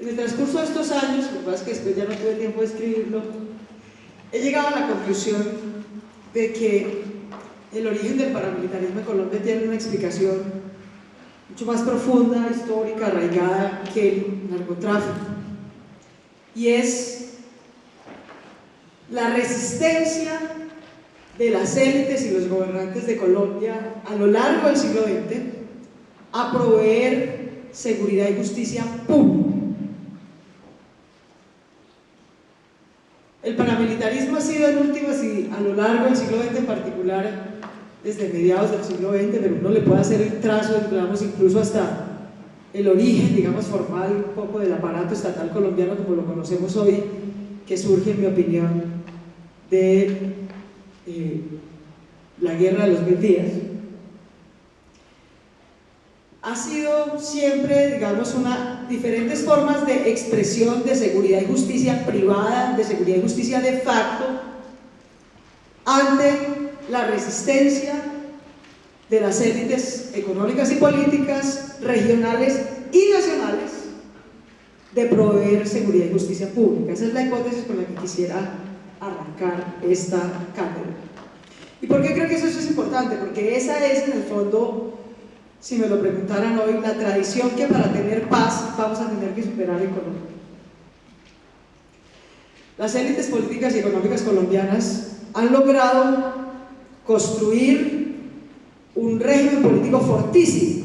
En el transcurso de estos años, lo que pasa es que después ya no tuve tiempo de escribirlo, he llegado a la conclusión de que el origen del paramilitarismo en Colombia tiene una explicación mucho más profunda, histórica, arraigada que el narcotráfico, y es la resistencia de las élites y los gobernantes de Colombia a lo largo del siglo XX a proveer seguridad y justicia pública. El paramilitarismo ha sido en últimas y a lo largo del siglo XX en particular, desde mediados del siglo XX, pero uno le puede hacer el trazo, digamos, incluso hasta el origen, digamos, formal un poco del aparato estatal colombiano como lo conocemos hoy, que surge, en mi opinión, de la guerra de los 1000 días. Ha sido siempre, digamos, diferentes formas de expresión de seguridad y justicia privada, de seguridad y justicia de facto, ante la resistencia de las élites económicas y políticas regionales y nacionales de proveer seguridad y justicia pública. Esa es la hipótesis con la que quisiera arrancar esta cátedra. ¿Y por qué creo que eso es importante? Porque esa es, en el fondo, si me lo preguntaran hoy, la tradición que para tener paz vamos a tener que superar en Colombia. Las élites políticas y económicas colombianas han logrado construir un régimen político fortísimo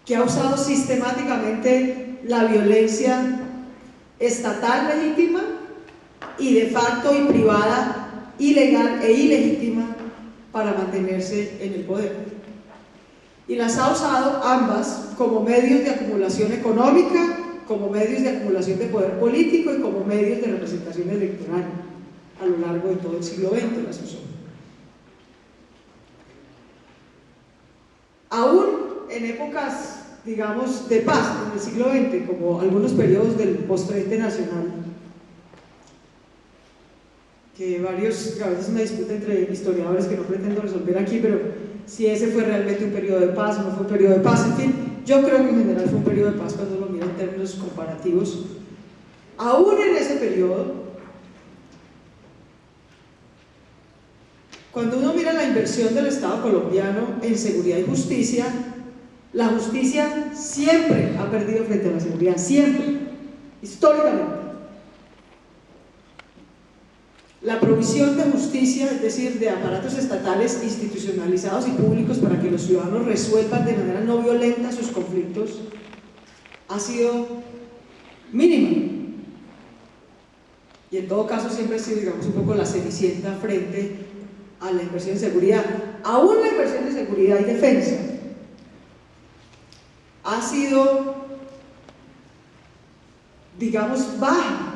que ha usado sistemáticamente la violencia estatal legítima y de facto y privada, ilegal e ilegítima, para mantenerse en el poder. Y las ha usado ambas como medios de acumulación económica, como medios de acumulación de poder político y como medios de representación electoral a lo largo de todo el siglo XX las usó. Aún en épocas, digamos, de paz en el siglo XX, como algunos periodos del post-20 nacional, que a veces me disputa entre historiadores que no pretendo resolver aquí, pero si ese fue realmente un periodo de paz o no fue un periodo de paz, en fin, yo creo que en general fue un periodo de paz cuando lo miro en términos comparativos. Aún en ese periodo, cuando uno mira la inversión del Estado colombiano en seguridad y justicia, la justicia siempre ha perdido frente a la seguridad, siempre, históricamente. La provisión de justicia, es decir, de aparatos estatales institucionalizados y públicos para que los ciudadanos resuelvan de manera no violenta sus conflictos, ha sido mínima. Y en todo caso siempre ha sido, digamos, un poco la cenicienta frente a la inversión en seguridad. Aún la inversión en seguridad y defensa ha sido, digamos, baja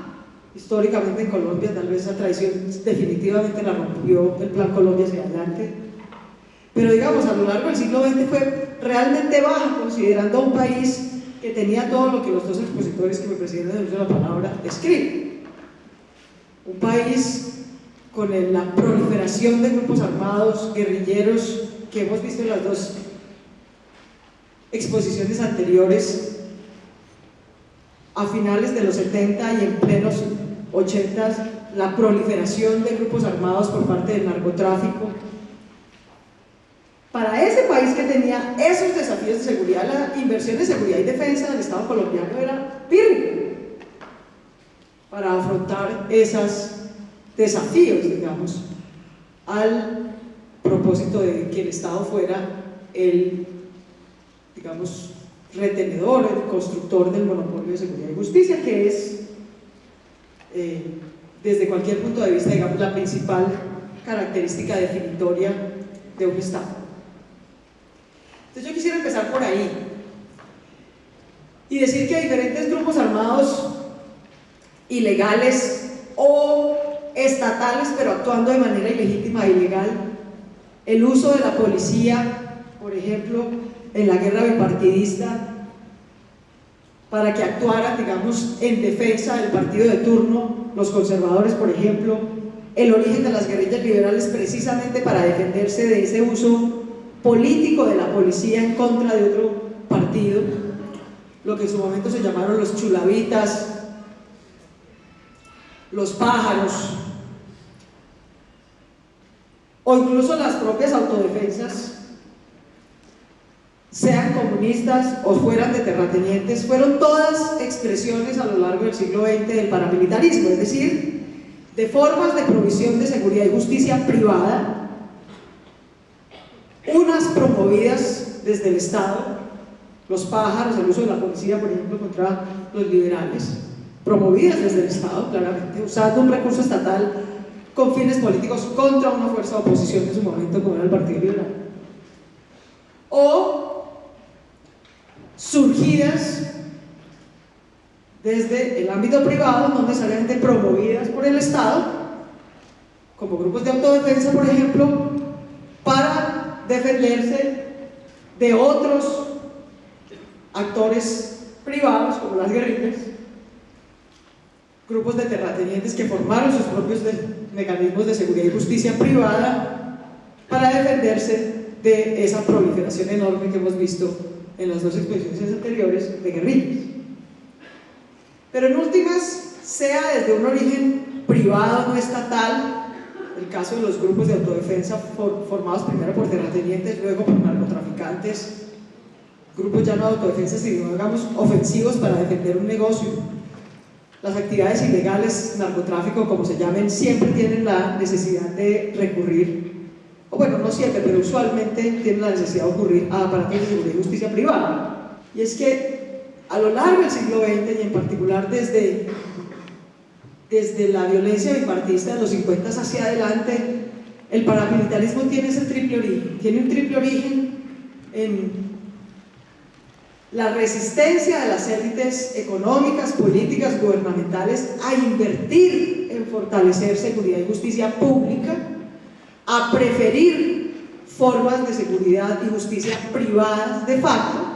históricamente en Colombia. Tal vez esa tradición definitivamente la rompió el Plan Colombia hacia adelante, pero digamos, a lo largo del siglo XX fue realmente baja, considerando un país que tenía todo lo que los dos expositores que me precedieron en el uso de la palabra describen. Un país con la proliferación de grupos armados, guerrilleros, que hemos visto en las dos exposiciones anteriores, a finales de los 70 y en plenos 80, la proliferación de grupos armados por parte del narcotráfico. Para ese país que tenía esos desafíos de seguridad, la inversión de seguridad y defensa del Estado colombiano era firme para afrontar esos desafíos, digamos, al propósito de que el Estado fuera el, digamos, retenedor, el constructor del monopolio de seguridad y justicia, que es, desde cualquier punto de vista, digamos, la principal característica definitoria de un Estado. Entonces yo quisiera empezar por ahí y decir que diferentes grupos armados ilegales o estatales, pero actuando de manera ilegítima e ilegal, el uso de la policía, por ejemplo, en la guerra bipartidista, para que actuaran, digamos, en defensa del partido de turno, los conservadores, por ejemplo, el origen de las guerrillas liberales precisamente para defenderse de ese uso político de la policía en contra de otro partido, lo que en su momento se llamaron los chulavitas, los pájaros, o incluso las propias autodefensas, sean comunistas o fueran de terratenientes, fueron todas expresiones a lo largo del siglo XX del paramilitarismo, es decir, de formas de provisión de seguridad y justicia privada, unas promovidas desde el Estado, los pájaros, el uso de la policía, por ejemplo, contra los liberales, promovidas desde el Estado, claramente, usando un recurso estatal con fines políticos contra una fuerza de oposición en su momento, como era el Partido Liberal, o surgidas desde el ámbito privado, no necesariamente promovidas por el Estado, como grupos de autodefensa, por ejemplo, para defenderse de otros actores privados, como las guerrillas, grupos de terratenientes que formaron sus propios mecanismos de seguridad y justicia privada para defenderse de esa proliferación enorme que hemos visto en las dos exposiciones anteriores de guerrillas. Pero en últimas, sea desde un origen privado no estatal, el caso de los grupos de autodefensa formados primero por terratenientes, luego por narcotraficantes, grupos ya no de autodefensa sino, digamos, ofensivos para defender un negocio. Las actividades ilegales, narcotráfico, como se llamen, siempre tienen la necesidad de recurrir, o bueno, no siempre, pero usualmente tienen la necesidad de ocurrir a aparatos de seguridad y justicia privada. Y es que a lo largo del siglo XX, y en particular desde la violencia bipartidista de los 50 hacia adelante, el paramilitarismo tiene ese triple origen. Tiene un triple origen en la resistencia de las élites económicas, políticas, gubernamentales a invertir en fortalecer seguridad y justicia pública, a preferir formas de seguridad y justicia privadas de facto,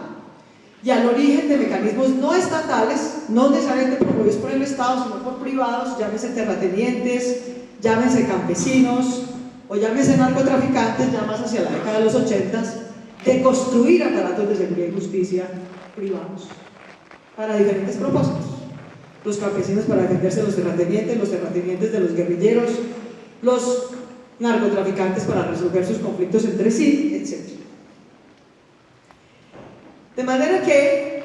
y al origen de mecanismos no estatales, no necesariamente promovidos por el Estado, sino por privados, llámese terratenientes, llámense campesinos, o llámese narcotraficantes, ya más hacia la década de los 80, de construir aparatos de seguridad y justicia privados para diferentes propósitos. Los campesinos para defenderse de los terratenientes de los guerrilleros, los narcotraficantes para resolver sus conflictos entre sí, etc. De manera que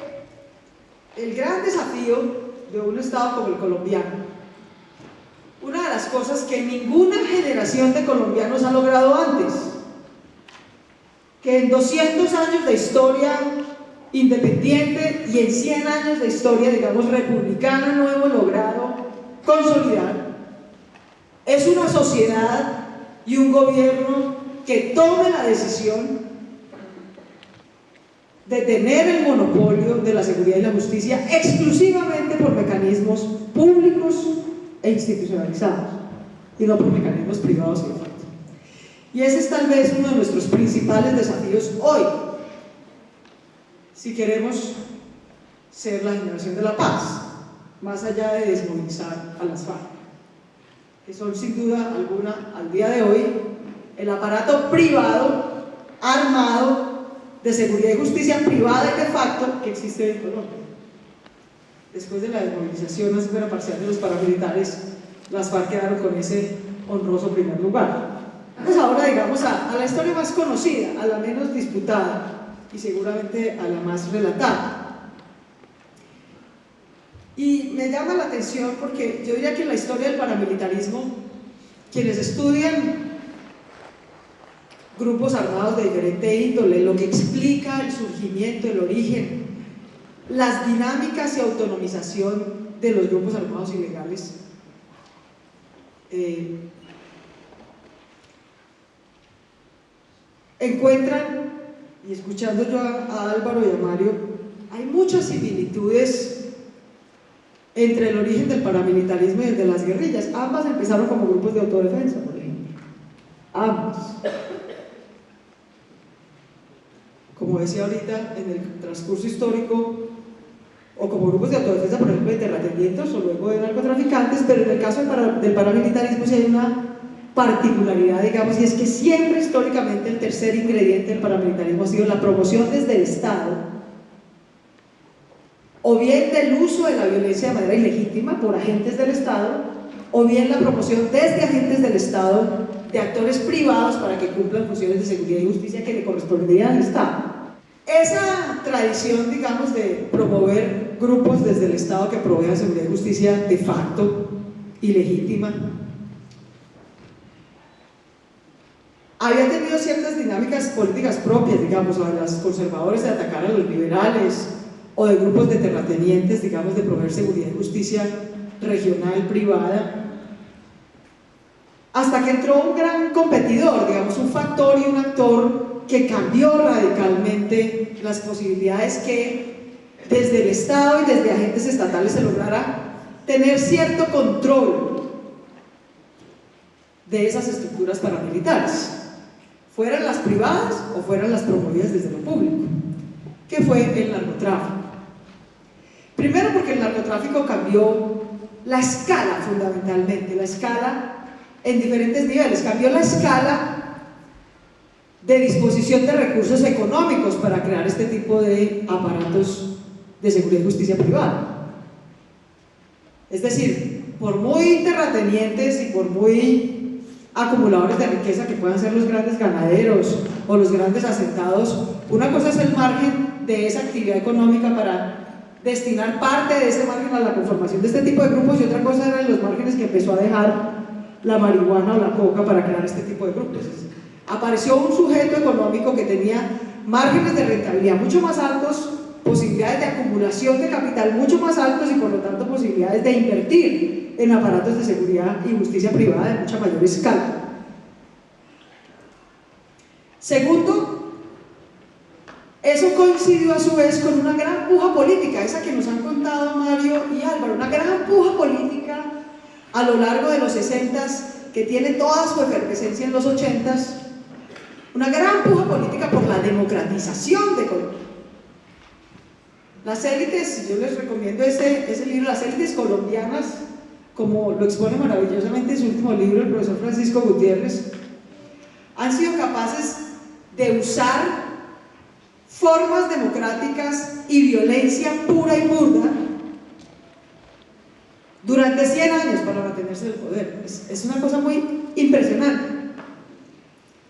el gran desafío de un Estado como el colombiano, una de las cosas que ninguna generación de colombianos ha logrado antes, que en 200 años de historia independiente y en 100 años de historia, digamos, republicana, no hemos logrado consolidar, es una sociedad y un gobierno que tome la decisión de tener el monopolio de la seguridad y la justicia exclusivamente por mecanismos públicos e institucionalizados y no por mecanismos privados y de facto. Y ese es tal vez uno de nuestros principales desafíos hoy, si queremos ser la generación de la paz, más allá de desmovilizar a las FARC, que son sin duda alguna al día de hoy el aparato privado, armado, de seguridad y justicia privada y de facto que existe en Colombia. Después de la desmovilización así fuera parcial de los paramilitares, las FARC quedaron con ese honroso primer lugar. Vamos ahora, digamos, a la historia más conocida, a la menos disputada y seguramente a la más relatada. Y me llama la atención porque yo diría que en la historia del paramilitarismo, quienes estudian grupos armados de diferente índole, lo que explica el surgimiento, el origen, las dinámicas y autonomización de los grupos armados ilegales, encuentran, y escuchando yo a Álvaro y a Mario, hay muchas similitudes entre el origen del paramilitarismo y el de las guerrillas. Ambas empezaron como grupos de autodefensa, por ejemplo. Ambas. Como decía ahorita, en el transcurso histórico, o como grupos de autodefensa, por ejemplo, de terratenientes o luego de narcotraficantes, pero en el caso del paramilitarismo sí hay una particularidad, digamos, y es que siempre históricamente el tercer ingrediente del paramilitarismo ha sido la promoción desde el Estado o bien del uso de la violencia de manera ilegítima por agentes del Estado, o bien la promoción desde agentes del Estado de actores privados para que cumplan funciones de seguridad y justicia que le corresponderían al Estado. Esa tradición, digamos, de promover grupos desde el Estado que provean seguridad y justicia de facto ilegítima, había tenido ciertas dinámicas políticas propias, digamos, o de los conservadores de atacar a los liberales, o de grupos de terratenientes, digamos, de proveer seguridad y justicia regional, privada, hasta que entró un gran competidor, digamos, un factor y un actor que cambió radicalmente las posibilidades que desde el Estado y desde agentes estatales se lograra tener cierto control de esas estructuras paramilitares, fueran las privadas o fueran las promovidas desde lo público, que fue el narcotráfico. Primero porque el narcotráfico cambió la escala fundamentalmente, la escala en diferentes niveles, cambió la escala de disposición de recursos económicos para crear este tipo de aparatos de seguridad y justicia privada. Es decir, por muy terratenientes y por muy acumuladores de riqueza que puedan ser los grandes ganaderos o los grandes asentados, una cosa es el margen de esa actividad económica para destinar parte de ese margen a la conformación de este tipo de grupos, y otra cosa eran los márgenes que empezó a dejar la marihuana o la coca para crear este tipo de grupos. Apareció un sujeto económico que tenía márgenes de rentabilidad mucho más altos, posibilidades de acumulación de capital mucho más altos y por lo tanto posibilidades de invertir en aparatos de seguridad y justicia privada de mucha mayor escala. Segundo, eso coincidió a su vez con una gran puja política, esa que nos han contado Mario y Álvaro, una gran puja política a lo largo de los 60s, que tiene toda su efervescencia en los 80s, una gran puja política por la democratización de Colombia. Las élites, yo les recomiendo ese libro, Las élites colombianas, como lo expone maravillosamente en su último libro el profesor Francisco Gutiérrez, han sido capaces de usar formas democráticas y violencia pura y burda durante 100 años para mantenerse en el poder. Es una cosa muy impresionante.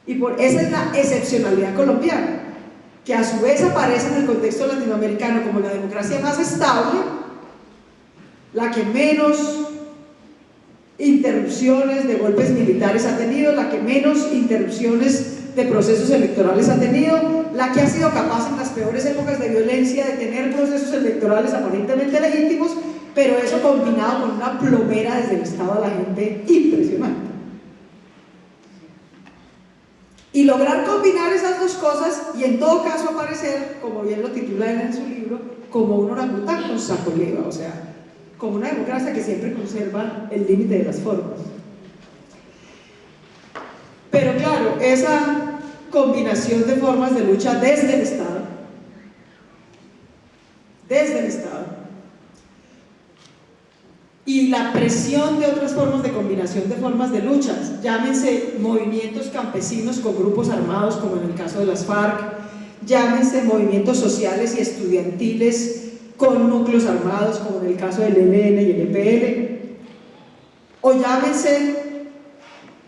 Y esa es la excepcionalidad colombiana, que a su vez aparece en el contexto latinoamericano como la democracia más estable, la que menos interrupciones de golpes militares ha tenido, la que menos interrupciones de procesos electorales ha tenido, la que ha sido capaz en las peores épocas de violencia de tener procesos electorales aparentemente legítimos, pero eso combinado con una plomera desde el Estado a la gente impresionante. Y lograr combinar esas dos cosas y en todo caso aparecer, como bien lo titula él en su libro, como un orangután con saco leva, o sea, como una democracia que siempre conserva el límite de las formas. Pero claro, esa combinación de formas de lucha desde el Estado, y la presión de otras formas de combinación de formas de luchas, llámense movimientos campesinos con grupos armados como en el caso de las FARC, llámense movimientos sociales y estudiantiles con núcleos armados como en el caso del ELN y el EPL, o llámense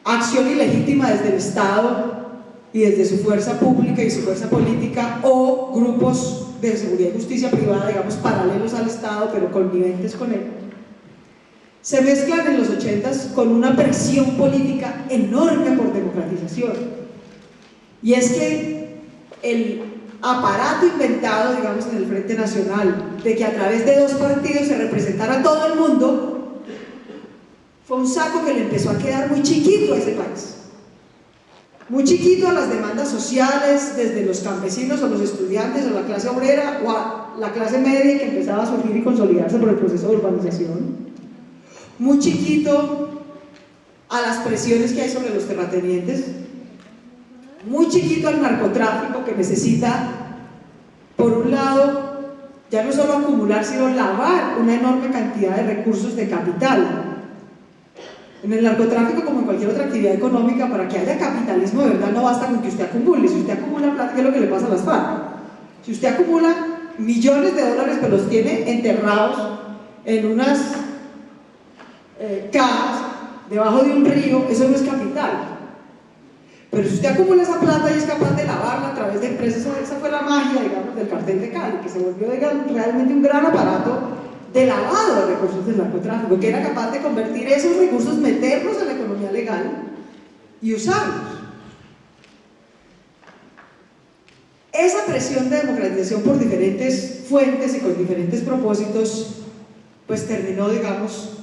acción ilegítima desde el Estado y desde su fuerza pública y su fuerza política, o grupos de seguridad y justicia privada, digamos, paralelos al Estado pero conniventes con él, se mezclan en los 80s con una presión política enorme por democratización. Y es que el aparato inventado, digamos, en el Frente Nacional, de que a través de dos partidos se representara a todo el mundo, fue un saco que le empezó a quedar muy chiquito a ese país. Muy chiquito a las demandas sociales, desde los campesinos o los estudiantes o la clase obrera o a la clase media que empezaba a surgir y consolidarse por el proceso de urbanización. Muy chiquito a las presiones que hay sobre los terratenientes, muy chiquito al narcotráfico, que necesita, por un lado, ya no solo acumular, sino lavar una enorme cantidad de recursos de capital. En el narcotráfico, como en cualquier otra actividad económica, para que haya capitalismo de verdad no basta con que usted acumule. Si usted acumula plata, ¿qué es lo que le pasa a las FARC? Si usted acumula millones de dólares, pero los tiene enterrados en unas cajas debajo de un río. Eso no es capital. Pero si usted acumula esa plata y es capaz de lavarla a través de empresas, esa fue la magia, digamos, del cartel de Cali, que se volvió, digamos, realmente un gran aparato de lavado de recursos del narcotráfico, que era capaz de convertir esos recursos, meterlos en la economía legal y usarlos. Esa presión de democratización por diferentes fuentes y con diferentes propósitos, pues terminó, digamos,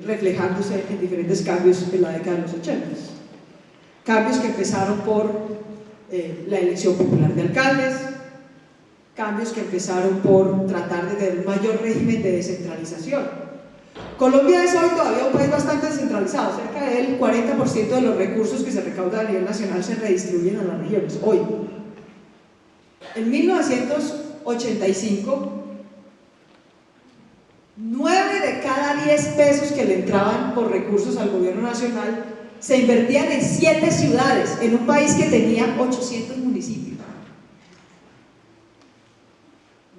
reflejándose en diferentes cambios en la década de los 80. Cambios que empezaron por la elección popular de alcaldes, cambios que empezaron por tratar de tener un mayor régimen de descentralización. Colombia es hoy todavía un país bastante descentralizado, cerca del 40% de los recursos que se recaudan a nivel nacional se redistribuyen a las regiones, hoy. En 1985, 9 de cada 10 pesos que le entraban por recursos al gobierno nacional se invertían en 7 ciudades, en un país que tenía 800 municipios.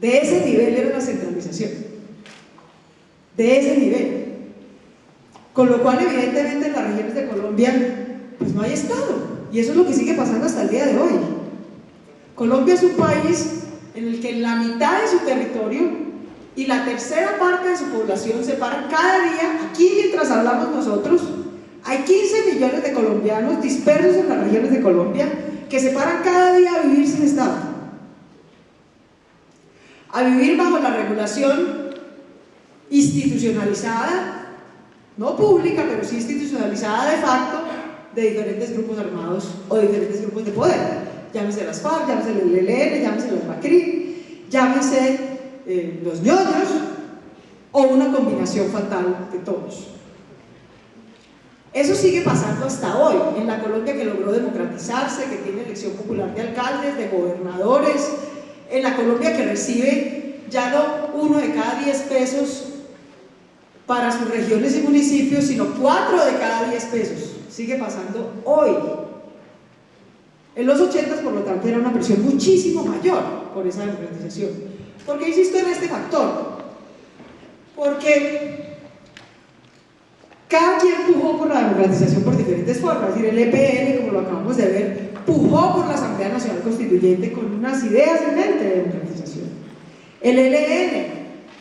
De ese nivel era la centralización, de ese nivel. Con lo cual, evidentemente, en las regiones de Colombia, pues no hay Estado, y eso es lo que sigue pasando hasta el día de hoy. Colombia es un país en el que la mitad de su territorio y la tercera parte de su población se paran cada día. Aquí, mientras hablamos nosotros, hay 15 millones de colombianos dispersos en las regiones de Colombia que se paran cada día a vivir sin Estado, a vivir bajo la regulación institucionalizada, no pública, pero sí institucionalizada de facto, de diferentes grupos armados o diferentes grupos de poder. Llámese las FARC, llámese el ELN, llámese las MACRI, llámese los ñoños, o una combinación fatal de todos. Eso sigue pasando hasta hoy, en la Colombia que logró democratizarse, que tiene elección popular de alcaldes, de gobernadores, en la Colombia que recibe ya no 1 de cada 10 pesos para sus regiones y municipios, sino 4 de cada 10 pesos. Sigue pasando hoy. En los 80, por lo tanto, era una presión muchísimo mayor por esa democratización. ¿Por qué insisto en este factor? Porque cada quien pujó por la democratización por diferentes formas. Es decir, el EPN, como lo acabamos de ver, pujó por la Asamblea Nacional Constituyente con unas ideas en mente de democratización. El ELN,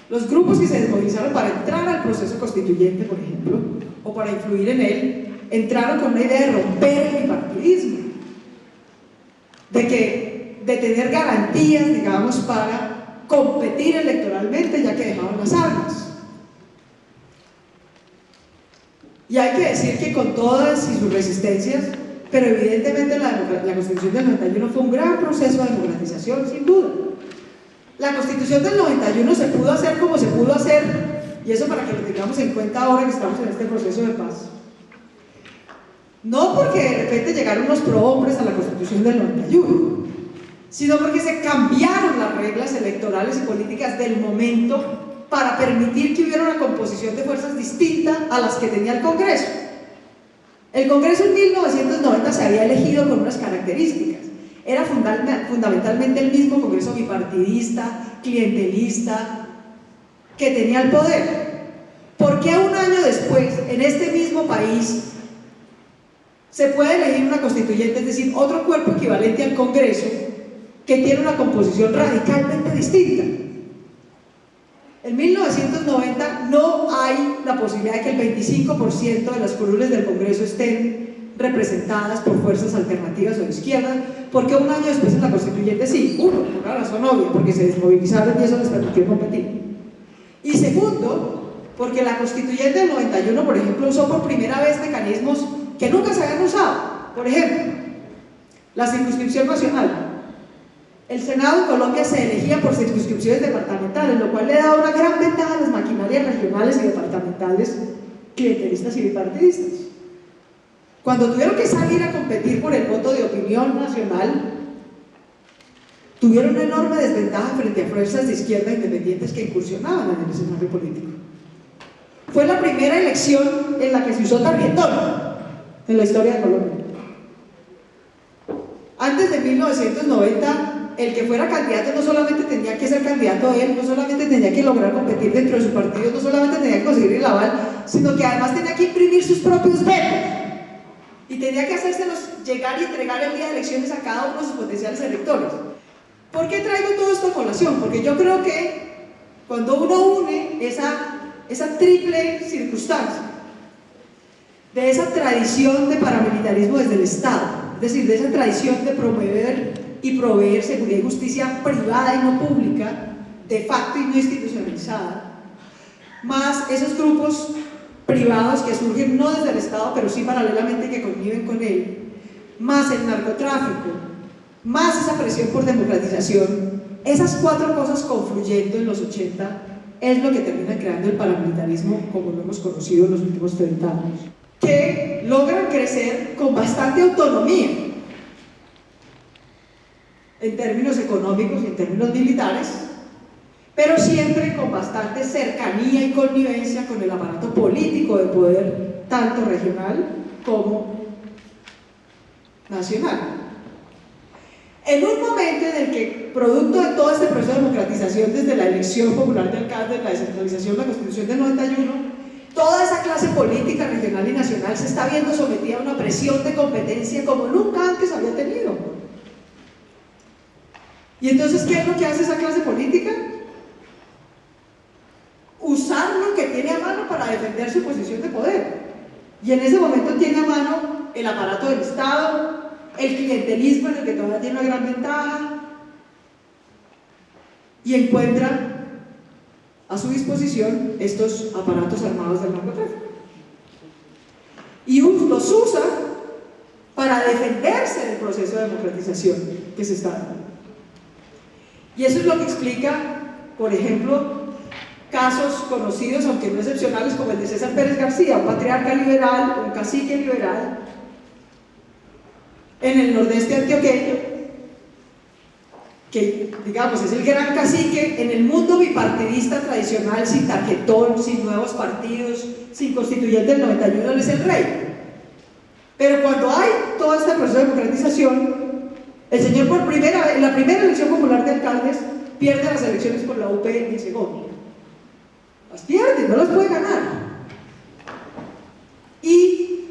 los grupos que se desmovilizaron para entrar al proceso constituyente, por ejemplo, o para influir en él, entraron con una idea de romper el bipartidismo, de tener garantías, digamos, para competir electoralmente, ya que dejaban las armas. Y hay que decir que con todas y sus resistencias, pero evidentemente la Constitución del 91 fue un gran proceso de democratización, sin duda. La Constitución del 91 se pudo hacer como se pudo hacer, y eso para que lo tengamos en cuenta ahora que estamos en este proceso de paz. No porque de repente llegaron unos prohombres a la Constitución del 91, sino porque se cambiaron las reglas electorales y políticas del momento para permitir que hubiera una composición de fuerzas distinta a las que tenía el Congreso. El Congreso en 1990 se había elegido con unas características. Era fundamentalmente el mismo Congreso bipartidista, clientelista, que tenía el poder. ¿Por qué un año después, en este mismo país, se puede elegir una constituyente, es decir, otro cuerpo equivalente al Congreso, que tiene una composición radicalmente distinta? En 1990 no hay la posibilidad de que el 25% de las curules del Congreso estén representadas por fuerzas alternativas o de izquierda, porque un año después en la constituyente sí. Uno, por una razón obvia, porque se desmovilizaron y eso les permitió competir. Y segundo, porque la constituyente del 91, por ejemplo, usó por primera vez mecanismos que nunca se habían usado. Por ejemplo, la circunscripción nacional. El Senado de Colombia se elegía por circunscripciones departamentales, lo cual le da una gran ventaja a las maquinarias regionales y departamentales clientelistas y bipartidistas. Cuando tuvieron que salir a competir por el voto de opinión nacional, tuvieron una enorme desventaja frente a fuerzas de izquierda independientes que incursionaban en el escenario político. Fue la primera elección en la que se usó tarjetón en la historia de Colombia. Antes de 1990 el que fuera candidato no solamente tenía que ser candidato él, no solamente tenía que lograr competir dentro de su partido, no solamente tenía que conseguir el aval, sino que además tenía que imprimir sus propios vetos y tenía que hacérselos llegar y entregar el día de elecciones a cada uno de sus potenciales electores. ¿Por qué traigo todo esto a colación? Porque yo creo que cuando uno une esa triple circunstancia de esa tradición de paramilitarismo desde el Estado, es decir, de esa tradición de promover y proveer seguridad y justicia privada y no pública, de facto y no institucionalizada, más esos grupos privados que surgen no desde el Estado, pero sí paralelamente que conviven con él, más el narcotráfico, más esa presión por democratización, esas cuatro cosas confluyendo en los 80 es lo que termina creando el paramilitarismo como lo hemos conocido en los últimos 30 años, que logran crecer con bastante autonomía en términos económicos y en términos militares, pero siempre con bastante cercanía y connivencia con el aparato político de poder, tanto regional como nacional. En un momento en el que, producto de todo este proceso de democratización, desde la elección popular de alcalde, la descentralización, la Constitución del 91, toda esa clase política regional y nacional se está viendo sometida a una presión de competencia como nunca antes había tenido. Y entonces, ¿qué es lo que hace esa clase política? Usar lo que tiene a mano para defender su posición de poder. Y en ese momento tiene a mano el aparato del Estado, el clientelismo en el que todavía tiene una gran ventaja, y encuentra a su disposición estos aparatos armados del narcotráfico. Y los usa para defenderse del proceso de democratización que se está dando. Y eso es lo que explica, por ejemplo, casos conocidos, aunque no excepcionales, como el de César Pérez García, un patriarca liberal, un cacique liberal en el nordeste antioqueño, que digamos es el gran cacique en el mundo bipartidista tradicional, sin tarjetón, sin nuevos partidos, sin constituyente del 91, él es el rey. Pero cuando hay todo este proceso de democratización, el señor por primera vez, en la primera elección popular de alcaldes, pierde las elecciones por la UP en Segovia. Las pierde, no las puede ganar. Y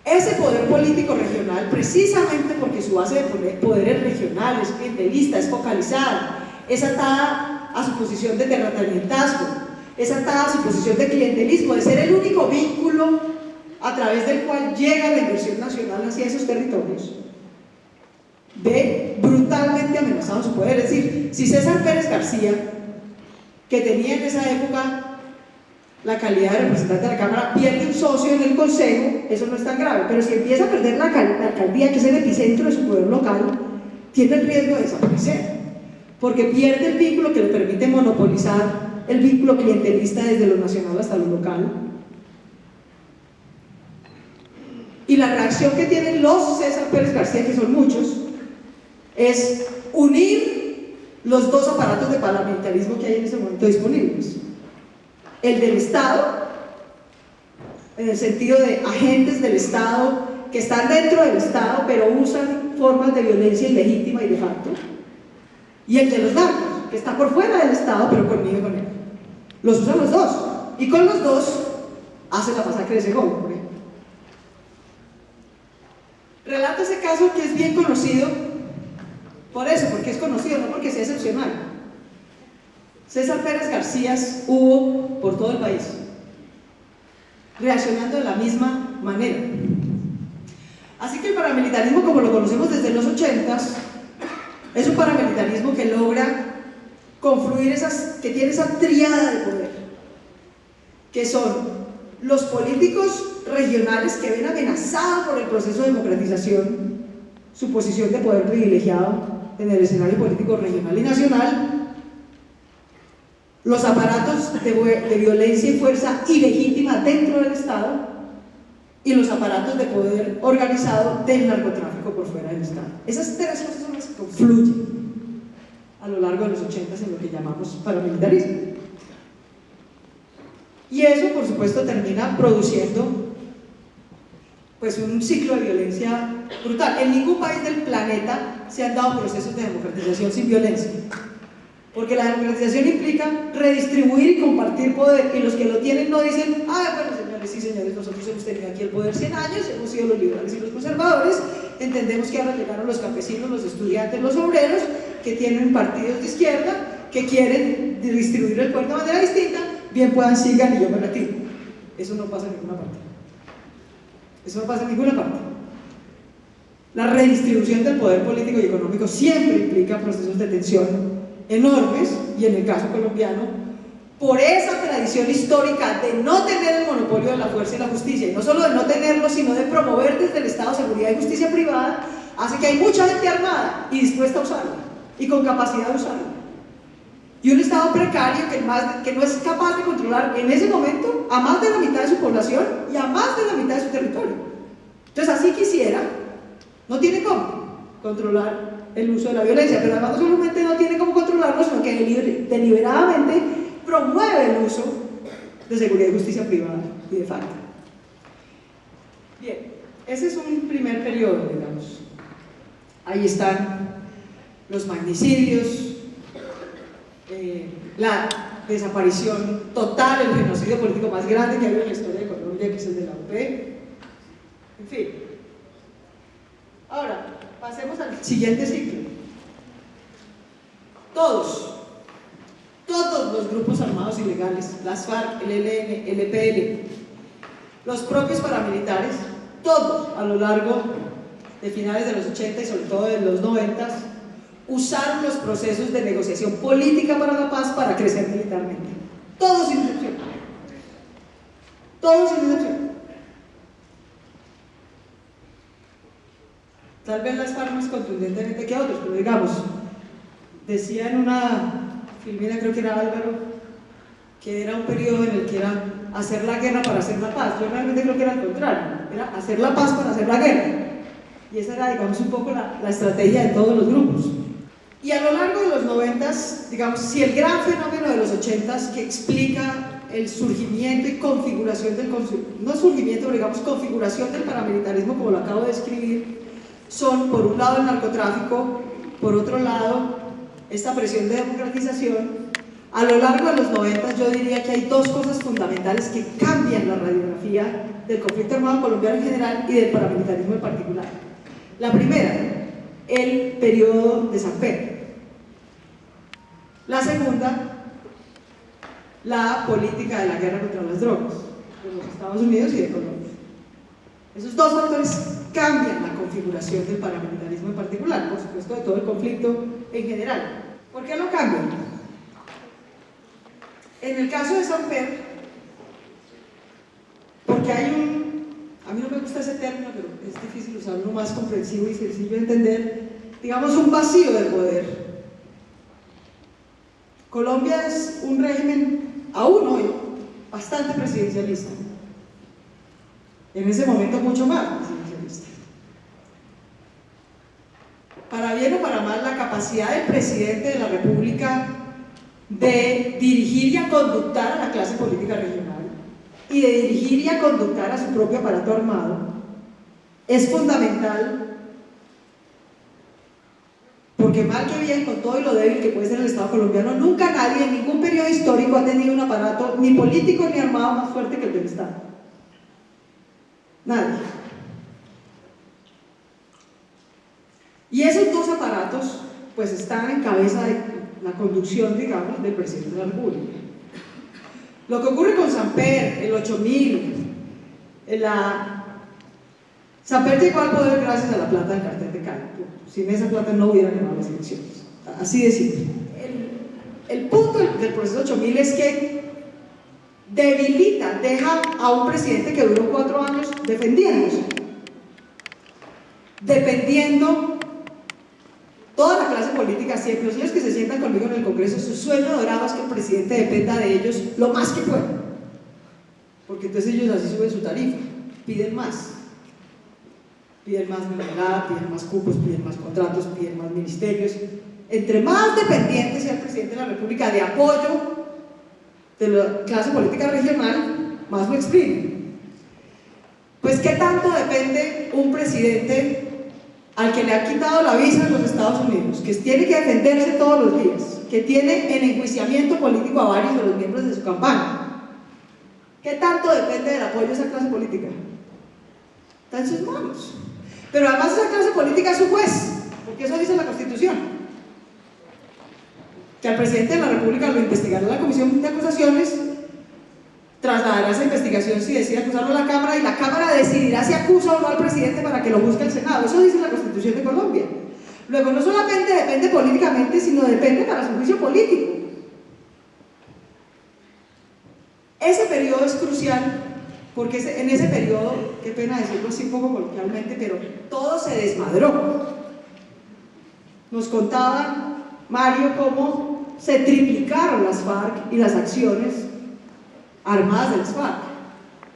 ese poder político regional, precisamente porque su base de poder es regional, es clientelista, es focalizada, es atada a su posición de terratenientazgo, es atada a su posición de clientelismo, de ser el único vínculo a través del cual llega la inversión nacional hacia esos territorios, ve brutalmente amenazado su poder. Es decir, si César Pérez García, que tenía en esa época la calidad de representante de la Cámara, pierde un socio en el Consejo, eso no es tan grave, pero si empieza a perder la alcaldía, que es el epicentro de su poder local, tiene el riesgo de desaparecer, porque pierde el vínculo que le permite monopolizar el vínculo clientelista desde lo nacional hasta lo local. Y la reacción que tienen los César Pérez García, que son muchos, es unir los dos aparatos de paramilitarismo que hay en ese momento disponibles: el del Estado, en el sentido de agentes del Estado que están dentro del Estado pero usan formas de violencia ilegítima y de facto, y el de los narcos, que está por fuera del Estado pero convive con él. Los usan los dos, y con los dos hace la masacre de Segovia, por ejemplo. Relato ese caso que es bien conocido por eso, porque es conocido, no porque sea excepcional. César Pérez García hubo por todo el país, reaccionando de la misma manera. Así que el paramilitarismo, como lo conocemos desde los 80s, es un paramilitarismo que logra confluir que tiene esa tríada de poder, que son los políticos regionales que ven amenazada por el proceso de democratización su posición de poder privilegiado en el escenario político regional y nacional, los aparatos de violencia y fuerza ilegítima dentro del Estado y los aparatos de poder organizado del narcotráfico por fuera del Estado. Esas tres cosas son las que confluyen a lo largo de los 80s en lo que llamamos paramilitarismo. Y eso, por supuesto, termina produciendo pues un ciclo de violencia brutal. En ningún país del planeta se han dado procesos de democratización sin violencia, porque la democratización implica redistribuir y compartir poder, y los que lo tienen no dicen, bueno señores, sí señores, nosotros hemos tenido aquí el poder 100 años, hemos sido los liberales y los conservadores, entendemos que ahora llegaron los campesinos, los estudiantes, los obreros, que tienen partidos de izquierda, que quieren distribuir el poder de manera distinta, bien puedan, sigan y yo me retiro. Eso no pasa en ninguna parte. Eso no pasa en ninguna parte. La redistribución del poder político y económico siempre implica procesos de tensión enormes, y en el caso colombiano, por esa tradición histórica de no tener el monopolio de la fuerza y la justicia, y no solo de no tenerlo, sino de promover desde el Estado seguridad y justicia privada, hace que hay mucha gente armada y dispuesta a usarla, y con capacidad de usarla. Y un Estado precario que no es capaz de controlar en ese momento a más de la mitad de su población y a más de la mitad de su territorio. Entonces, así quisiera, no tiene cómo controlar el uso de la violencia, pero además no solamente no tiene cómo controlarlo, sino que deliberadamente promueve el uso de seguridad y justicia privada y de facto. Bien, ese es un primer periodo, digamos. Ahí están los magnicidios, la desaparición total, el genocidio político más grande que ha habido en la historia de Colombia, que es el de la UP, en fin. Ahora, pasemos al siguiente ciclo. Todos los grupos armados ilegales, las FARC, el ELN, el EPL, los propios paramilitares, todos a lo largo de finales de los 80 y sobre todo de los 90, usaron los procesos de negociación política para la paz para crecer militarmente. Todos sin excepción. Todos sin excepción. Tal vez las FARC más contundentemente que otros, pero digamos, decía en una filmina, creo que era Álvaro, que era un periodo en el que era hacer la guerra para hacer la paz. Yo realmente creo que era al contrario, era hacer la paz para hacer la guerra. Y esa era, digamos, un poco la estrategia de todos los grupos. Y a lo largo de los 90s, digamos, si el gran fenómeno de los 80s que explica el surgimiento y configuración no surgimiento, pero digamos configuración del paramilitarismo como lo acabo de describir, son por un lado el narcotráfico, por otro lado esta presión de democratización. A lo largo de los 90s yo diría que hay dos cosas fundamentales que cambian la radiografía del conflicto armado colombiano en general y del paramilitarismo en particular. La primera, el periodo de San Pedro. La segunda, la política de la guerra contra las drogas de los Estados Unidos y de Colombia. Esos dos factores cambian la configuración del paramilitarismo en particular, por supuesto de todo el conflicto en general. ¿Por qué lo cambian? En el caso de San Pedro, porque hay a mí no me gusta ese término, pero es difícil usarlo más comprensivo y sencillo de entender, digamos un vacío de poder. Colombia es un régimen, aún hoy, bastante presidencialista. En ese momento mucho más presidencialista. Para bien o para mal, la capacidad del presidente de la República de dirigir y a conductar a la clase política regional y de dirigir y a conductar a su propio aparato armado es fundamental, porque mal que bien, con todo y lo débil que puede ser el Estado colombiano, nunca nadie en ningún periodo histórico ha tenido un aparato ni político ni armado más fuerte que el del Estado. Nadie. Y esos dos aparatos pues están en cabeza de la conducción, digamos, del presidente de la República. Lo que ocurre con Samper, el 8000, Samper llegó al poder gracias a la plata del cartel de Cali. Sin esa plata no hubieran ganado las elecciones. Así de simple. El punto del proceso 8000 es que deja a un presidente que duró 4 años defendiéndose, dependiendo. Toda la clase política siempre, los señores que se sientan conmigo en el Congreso, su sueño dorado es que el presidente dependa de ellos lo más que pueda, porque entonces ellos así suben su tarifa, piden más mermelada, piden más cupos, piden más contratos, piden más ministerios. Entre más dependiente sea el presidente de la República de apoyo de la clase política regional, más lo exprimen. Pues ¿qué tanto depende repente un presidente al que le han quitado la visa en los Estados Unidos, que tiene que defenderse todos los días, que tiene en enjuiciamiento político a varios de los miembros de su campaña? ¿Qué tanto depende del apoyo de esa clase política? Está en sus manos. Pero además esa clase política es su juez, porque eso dice la Constitución, que al presidente de la República lo investigará la Comisión de Acusaciones, trasladará esa investigación si decide acusarlo a la Cámara, y la Cámara decidirá si acusa o no al presidente para que lo juzgue el Senado. Eso dice la Constitución de Colombia. Luego, no solamente depende políticamente, sino depende para su juicio político. Ese periodo es crucial, porque en ese periodo, qué pena decirlo así un poco coloquialmente, pero todo se desmadró. Nos contaba Mario cómo se triplicaron las FARC y las acciones armadas de las FARC.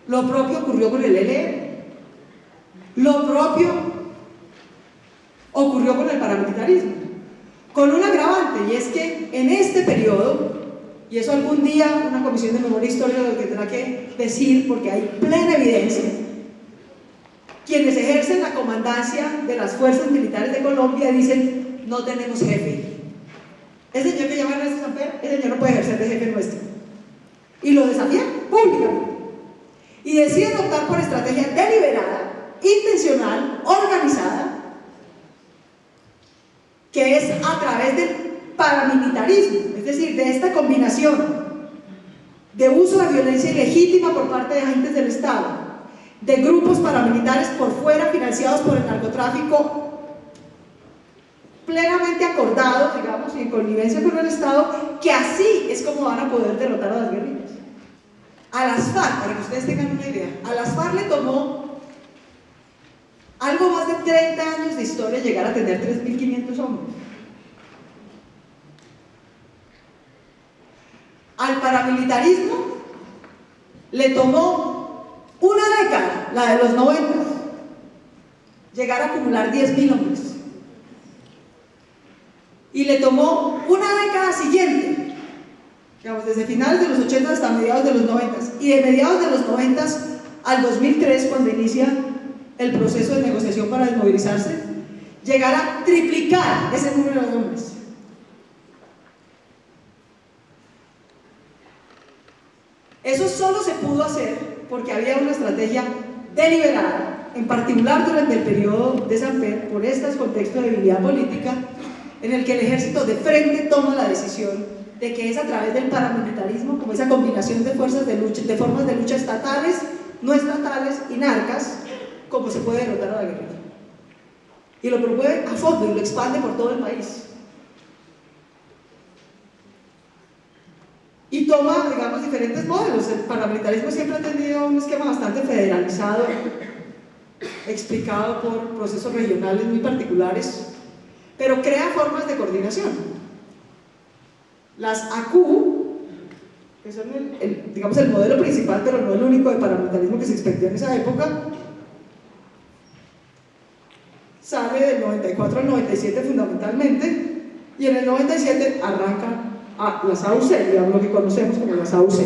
Lo propio ocurrió con el ELN. Lo propio ocurrió con el paramilitarismo, con un agravante, y es que en este periodo, y eso algún día una comisión de memoria histórica lo tendrá que decir porque hay plena evidencia, quienes ejercen la comandancia de las fuerzas militares de Colombia dicen: no tenemos jefe. El señor que llama Ernesto Samper, el señor no puede ejercer de jefe nuestro, y lo desafían públicamente, y deciden optar por estrategia deliberada, intencional, organizada, que es a través del paramilitarismo, es decir, de esta combinación de uso de violencia ilegítima por parte de agentes del Estado, de grupos paramilitares por fuera financiados por el narcotráfico, plenamente acordados, digamos, y en connivencia con el Estado, que así es como van a poder derrotar a las guerrillas. A las FARC, para que ustedes tengan una idea, a las FARC le tomó algo más de 30 años de historia llegar a tener 3.500 hombres. Al paramilitarismo le tomó una década, la de los 90, llegar a acumular 10.000 hombres. Y le tomó una década siguiente, digamos, desde finales de los 80 hasta mediados de los 90, y de mediados de los 90 al 2003, cuando inicia el proceso de negociación para desmovilizarse, llegar a triplicar ese número de hombres. Eso solo se pudo hacer porque había una estrategia deliberada, en particular durante el periodo de Samper, por este contexto de debilidad política, en el que el ejército de frente toma la decisión de que es a través del paramilitarismo, como esa combinación de fuerzas de lucha, de formas de lucha estatales, no estatales y narcas, como se puede derrotar a la guerrilla. Y lo promueve a fondo y lo expande por todo el país. Y toma, digamos, diferentes modelos. El paramilitarismo siempre ha tenido un esquema bastante federalizado, explicado por procesos regionales muy particulares, pero crea formas de coordinación. Las ACU, que son digamos, el modelo principal, pero no el único de paramilitarismo que se experimentó en esa época, sale del 94 al 97 fundamentalmente, y en el 97 arranca a las AUC, digamos, lo que conocemos como las AUC,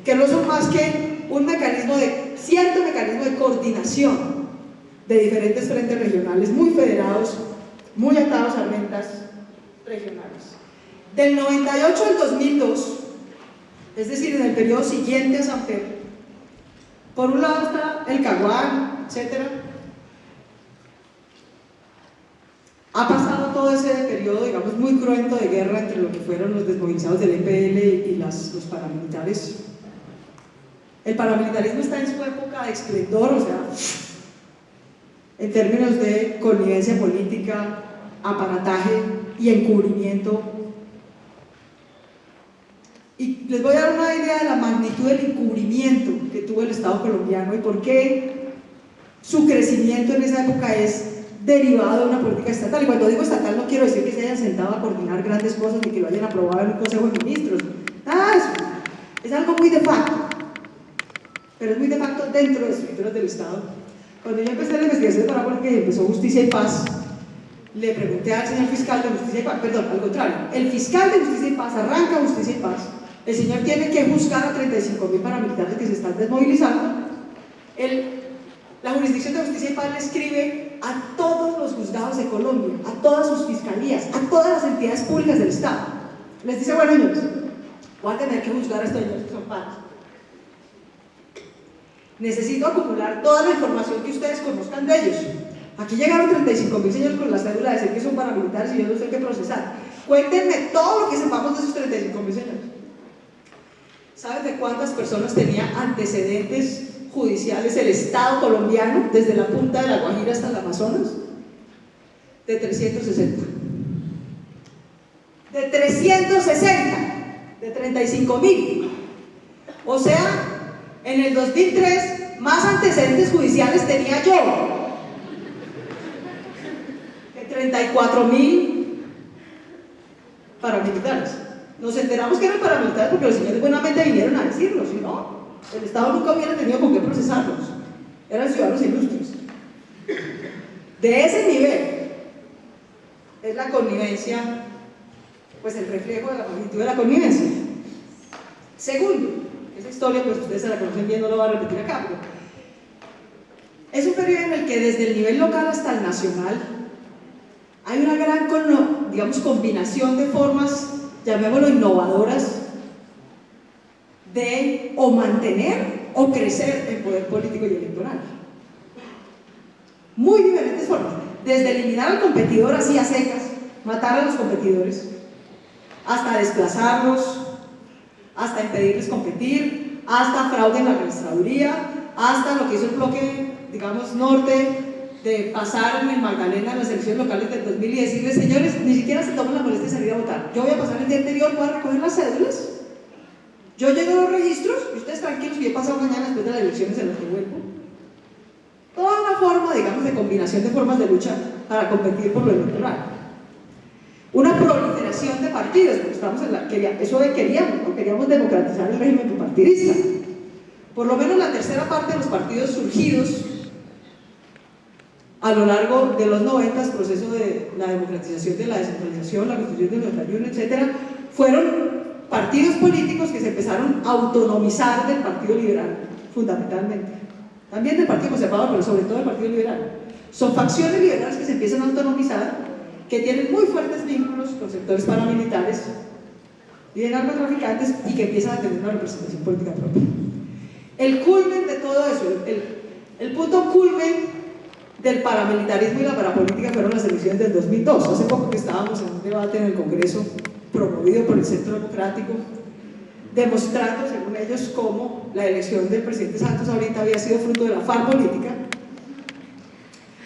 que no son más que un mecanismo cierto mecanismo de coordinación de diferentes frentes regionales, muy federados, muy atados a rentas regionales. Del 98 al 2002, es decir, en el periodo siguiente a Samper, por un lado está el Caguán, etcétera. Ha pasado todo ese periodo, digamos, muy cruento de guerra entre lo que fueron los desmovilizados del EPL y los paramilitares. El paramilitarismo está en su época de esplendor, o sea, en términos de connivencia política, aparataje y encubrimiento. Y les voy a dar una idea de la magnitud del encubrimiento que tuvo el Estado colombiano y por qué su crecimiento en esa época es derivado de una política estatal. Y cuando digo estatal no quiero decir que se hayan sentado a coordinar grandes cosas ni que lo hayan aprobado en un consejo de ministros, nada de eso, es algo muy de facto, pero es muy de facto dentro de las estructuras del Estado. Cuando yo empecé la investigación de Pará, que empezó Justicia y Paz, le pregunté al señor fiscal de Justicia y Paz, perdón, al contrario, el fiscal de Justicia y Paz arranca Justicia y Paz, el señor tiene que juzgar a 35.000 paramilitares que se están desmovilizando, él La Jurisdicción de Justicia y Paz le escribe a todos los juzgados de Colombia, a todas sus fiscalías, a todas las entidades públicas del Estado. Les dice, bueno, señores, voy a tener que juzgar a estos señores que son pares. Necesito acumular toda la información que ustedes conozcan de ellos. Aquí llegaron 35.000 señores con la cédula de decir que son paramilitares y yo no sé qué procesar. Cuéntenme todo lo que sepamos de esos 35.000 señores. ¿Saben de cuántas personas tenía antecedentes judiciales el Estado colombiano desde la punta de la Guajira hasta el Amazonas? De 360. De 360. De 35.000. O sea, en el 2003 más antecedentes judiciales tenía yo. De 34.000 paramilitares. Nos enteramos que eran paramilitares porque los señores buenamente vinieron a decirlo, si no, el Estado nunca hubiera tenido con qué procesarlos. Eran ciudadanos ilustres. De ese nivel es la connivencia, pues el reflejo de la magnitud de la connivencia. Segundo, esa historia pues ustedes se la conocen bien, no lo voy a repetir acá, pero es un periodo en el que desde el nivel local hasta el nacional hay una gran, digamos, combinación de formas, llamémoslo innovadoras, de o mantener o crecer el poder político y electoral. Muy diferentes formas, desde eliminar al competidor así a secas, matar a los competidores, hasta desplazarlos, hasta impedirles competir, hasta fraude en la registraduría, hasta lo que hizo el bloque, digamos, norte, de pasar en el Magdalena en las elecciones locales del 2000 y decirles, señores, ni siquiera se toman la molestia de salir a votar. Yo voy a pasar el día anterior, voy a recoger las cédulas, yo llego a los registros y ustedes tranquilos que yo he pasado mañana después de las elecciones en las que vuelvo. Toda una forma, digamos, de combinación de formas de lucha para competir por lo electoral. Una proliferación de partidos, porque estamos en eso queríamos, ¿no? Queríamos democratizar el régimen bipartidista. Por lo menos la tercera parte de los partidos surgidos a lo largo de los 90, proceso de la democratización, de la descentralización, la constitución del 91, etc., fueron partidos políticos que se empezaron a autonomizar del Partido Liberal, fundamentalmente. También del Partido Conservador, pero sobre todo del Partido Liberal. Son facciones liberales que se empiezan a autonomizar, que tienen muy fuertes vínculos con sectores paramilitares y de narcotraficantes y que empiezan a tener una representación política propia. El culmen de todo eso, el punto culmen del paramilitarismo y la parapolítica fueron las elecciones del 2002. Hace poco que estábamos en un debate en el Congreso promovido por el Centro Democrático, demostrando, según ellos, cómo la elección del presidente Santos ahorita había sido fruto de la farsa política.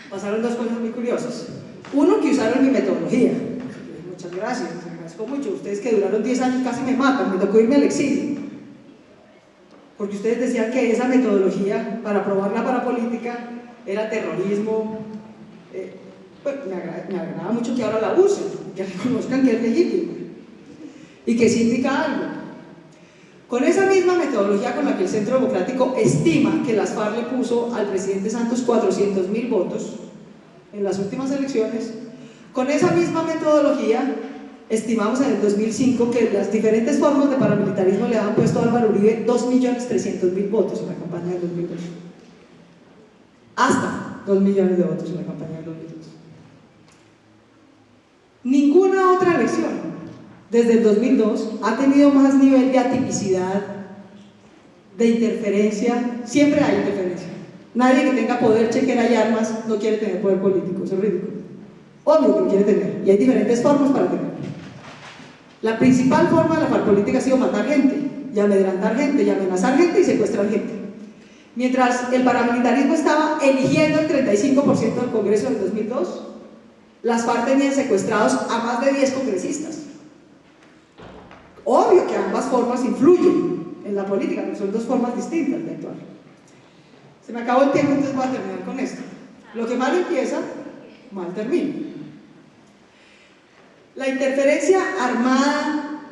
Pasaron dos cosas muy curiosas. Uno, que usaron mi metodología. Muchas gracias, les agradezco mucho. Ustedes que duraron 10 años casi me matan, me tocó irme al exilio. Porque ustedes decían que esa metodología para probar la parapolítica era terrorismo. Pues me agradaba mucho que ahora la usen, que reconozcan que es legítimo y que sí indica algo. Con esa misma metodología con la que el Centro Democrático estima que las FARC le puso al presidente Santos 400.000 votos en las últimas elecciones, con esa misma metodología estimamos en el 2005 que las diferentes formas de paramilitarismo le habían puesto a Álvaro Uribe 2.300.000 votos en la campaña del 2002. Hasta 2 millones de votos en la campaña del 2002. Ninguna otra elección desde el 2002 ha tenido más nivel de atipicidad, de interferencia. Siempre hay interferencia. Nadie que tenga poder, chequera y armas no quiere tener poder político, eso es ridículo. Obvio que lo quiere tener, y hay diferentes formas para tenerlo. La principal forma de la parapolítica ha sido matar gente, y amedrentar gente, y amenazar gente y secuestrar gente. Mientras el paramilitarismo estaba eligiendo el 35% del Congreso del 2002, las FARC tenían secuestrados a más de 10 congresistas. Obvio que ambas formas influyen en la política, pero son dos formas distintas de actuar. Se me acabó el tiempo, entonces voy a terminar con esto. Lo que mal empieza, mal termina. La interferencia armada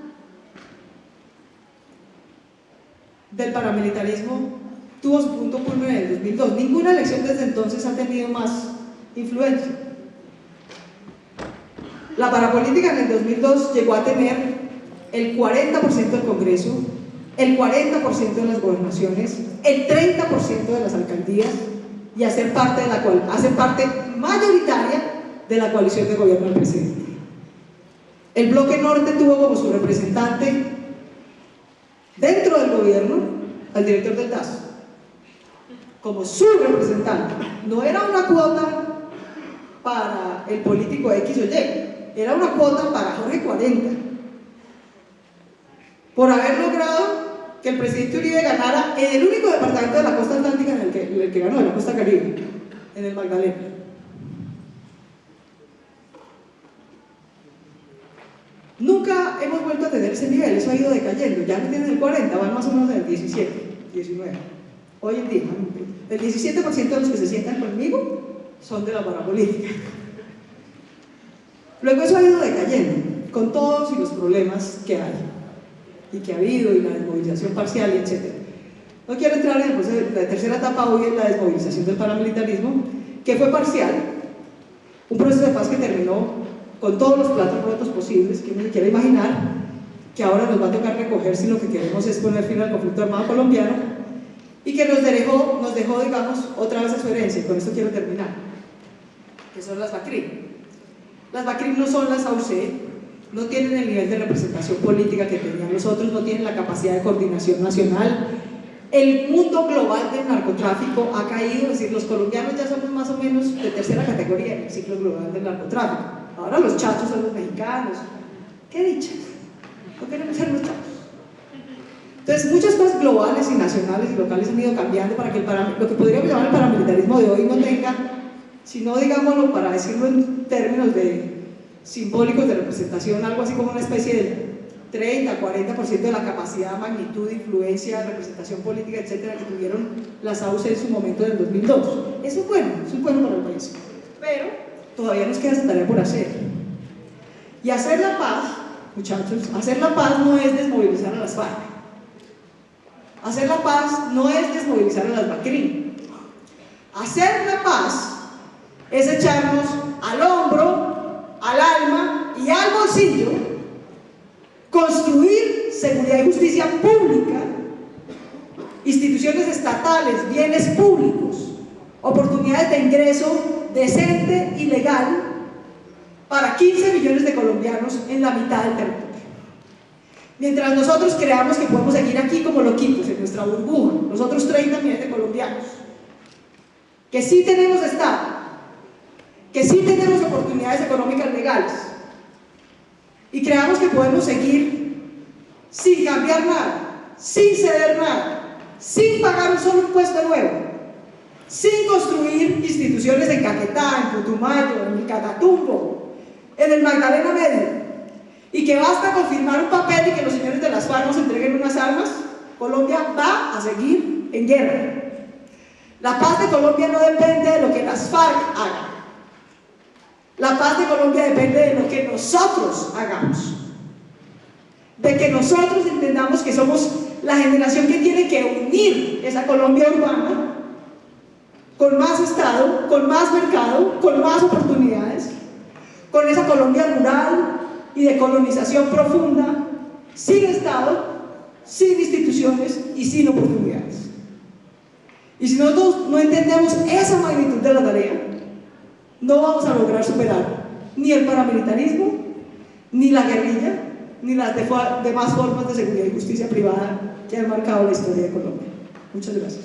del paramilitarismo tuvo su punto culmen en el 2002. Ninguna elección desde entonces ha tenido más influencia. La parapolítica en el 2002 llegó a tener el 40% del Congreso, el 40% de las gobernaciones, el 30% de las alcaldías, y a ser parte mayoritaria de la coalición de gobierno del presidente. El bloque norte tuvo como su representante dentro del gobierno al director del DAS, como su representante. No era una cuota para el político X o Y, era una cuota para Jorge 40, por haber logrado que el presidente Uribe ganara en el único departamento de la costa atlántica en el que ganó, en la costa Caribe, en el Magdalena. Nunca hemos vuelto a tener ese nivel, eso ha ido decayendo. Ya no tienen el 40, van más o menos en el 17, 19. Hoy en día, el 17% de los que se sientan conmigo son de la parapolítica. Luego eso ha ido decayendo, con todos y los problemas que hay, y que ha habido, y la desmovilización parcial, etc. No quiero entrar en el proceso de la tercera etapa hoy en la desmovilización del paramilitarismo, que fue parcial, un proceso de paz que terminó con todos los platos rotos posibles, que uno se quiere imaginar, que ahora nos va a tocar recoger si lo que queremos es poner fin al conflicto armado colombiano, y que nos dejó, digamos, otra vez a su herencia, y con esto quiero terminar, que son las BACRIM. Las BACRIM no son las AUC, no tienen el nivel de representación política que tenían los otros, no tienen la capacidad de coordinación nacional. El mundo global del narcotráfico ha caído, es decir, los colombianos ya somos más o menos de tercera categoría en el ciclo global del narcotráfico. Ahora los chachos son los mexicanos. ¡Qué dicha! No queremos ser los chachos. Entonces, muchas cosas globales y nacionales y locales han ido cambiando para que lo que podríamos llamar el paramilitarismo de hoy no tenga, sino, digámoslo, para decirlo en términos simbólicos de representación, algo así como una especie de 30, 40% de la capacidad, magnitud, influencia, representación política, etcétera, que tuvieron las AUC en su momento en el 2002. Eso es bueno para el país. Pero todavía nos queda esa tarea por hacer. Y hacer la paz, muchachos, hacer la paz no es desmovilizar a las FARC. Hacer la paz no es desmovilizar a las BACRIM. Hacer la paz es echarnos al hombro, al alma y al bolsillo, construir seguridad y justicia pública, instituciones estatales, bienes públicos, oportunidades de ingreso decente y legal para 15 millones de colombianos en la mitad del territorio. Mientras nosotros creamos que podemos seguir aquí como loquitos en nuestra burbuja, los otros 30 millones de colombianos, que sí tenemos Estado, que sí tenemos oportunidades económicas legales, y creamos que podemos seguir sin cambiar nada, sin ceder nada, sin pagar un solo impuesto nuevo, sin construir instituciones en Caquetá, en Putumayo, en el Catatumbo, en el Magdalena Medio, y que basta con firmar un papel y que los señores de las FARC nos entreguen unas armas, Colombia va a seguir en guerra. La paz de Colombia no depende de lo que las FARC hagan. La paz de Colombia depende de lo que nosotros hagamos, de que nosotros entendamos que somos la generación que tiene que unir esa Colombia urbana con más Estado, con más mercado, con más oportunidades, con esa Colombia rural y de colonización profunda, sin Estado, sin instituciones y sin oportunidades. Y si nosotros no entendemos esa magnitud de la tarea, no vamos a lograr superar ni el paramilitarismo, ni la guerrilla, ni las demás formas de seguridad y justicia privada que han marcado la historia de Colombia. Muchas gracias.